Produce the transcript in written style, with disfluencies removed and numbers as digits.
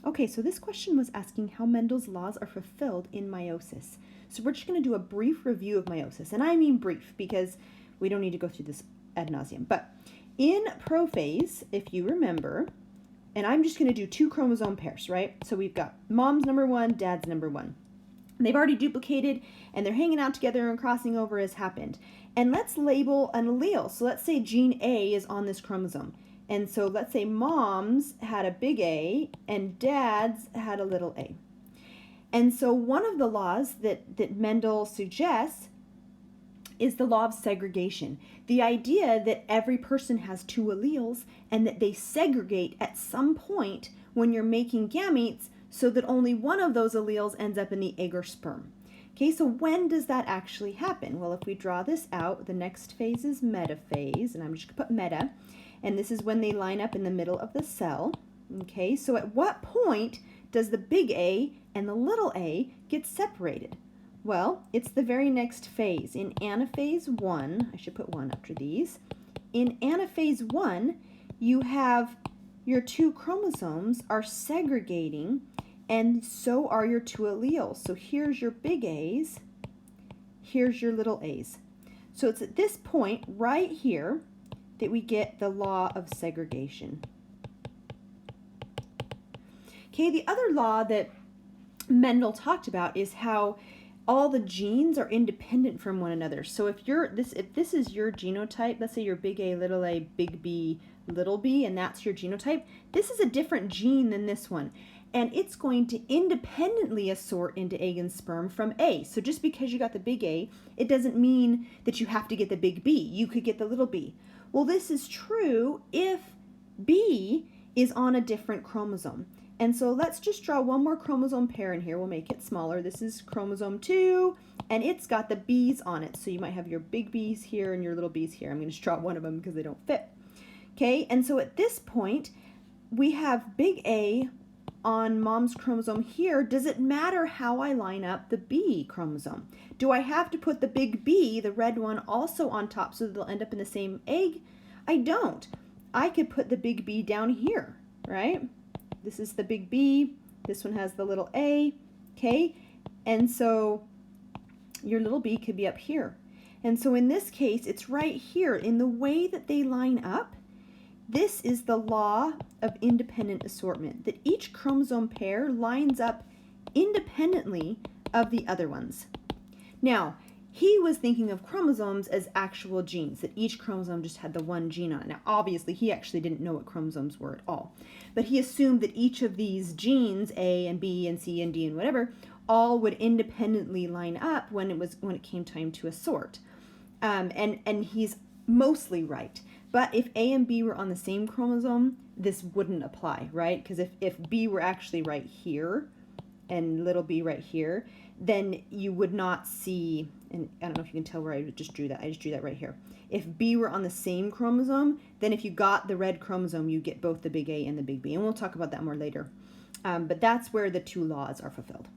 Okay, so this question was asking how Mendel's laws are fulfilled in meiosis. So we're just going to do a brief review of meiosis. And I mean brief because we don't need to go through this ad nauseum. But in prophase, if you remember, and I'm just going to do 2 chromosome pairs, right? So we've got mom's number 1, dad's number 1. They've already duplicated and they're hanging out together and crossing over has happened. And let's label an allele. So let's say gene A is on this chromosome. And so let's say mom's had a big A and dad's had a little a. And so one of the laws that Mendel suggests is the law of segregation. The idea that every person has 2 alleles and that they segregate at some point when you're making gametes so that only one of those alleles ends up in the egg or sperm. Okay, so when does that actually happen? Well, if we draw this out, the next phase is metaphase, and I'm just going to put meta. And this is when they line up in the middle of the cell. Okay, so at what point does the big A and the little a get separated? Well, it's the very next phase. In anaphase 1, I should put 1 after these. In anaphase 1, you have your 2 chromosomes are segregating, and so are your 2 alleles. So here's your big A's, here's your little a's. So it's at this point right here that we get the law of segregation. Okay, the other law that Mendel talked about is how all the genes are independent from one another. So if this is your genotype, let's say you're big A, big B, little b, and that's your genotype, this is a different gene than this one. And it's going to independently assort into egg and sperm from A. So just because you got the big A, it doesn't mean that you have to get the big B. You could get the little b. Well, this is true if B is on a different chromosome. And so let's just draw one more chromosome pair in here. We'll make it smaller. This is chromosome 2, and it's got the B's on it. So you might have your big B's here and your little B's here. I'm going to just draw one of them because they don't fit. Okay, and so at this point, we have big A on mom's chromosome here. Does it matter how I line up the B chromosome? Do I have to put the big B, the red one, also on top so that they'll end up in the same egg? I don't. I could put the big B down here, right? This is the big B. This one has the little a, okay? And so your little b could be up here. And so in this case, it's right here. In the way that they line up, this is the law of independent assortment, that each chromosome pair lines up independently of the other ones. Now, he was thinking of chromosomes as actual genes, that each chromosome just had the one gene on it. Now, obviously, he actually didn't know what chromosomes were at all. But he assumed that each of these genes, A and B and C and D and whatever, all would independently line up when it came time to assort. And he's mostly right. But if A and B were on the same chromosome, this wouldn't apply, right? Because if B were actually right here and little b right here, then you would not see, and I don't know if you can tell where I just drew that. I just drew that right here. If B were on the same chromosome, then if you got the red chromosome, you get both the big A and the big B. And we'll talk about that more later. But that's where the 2 laws are fulfilled.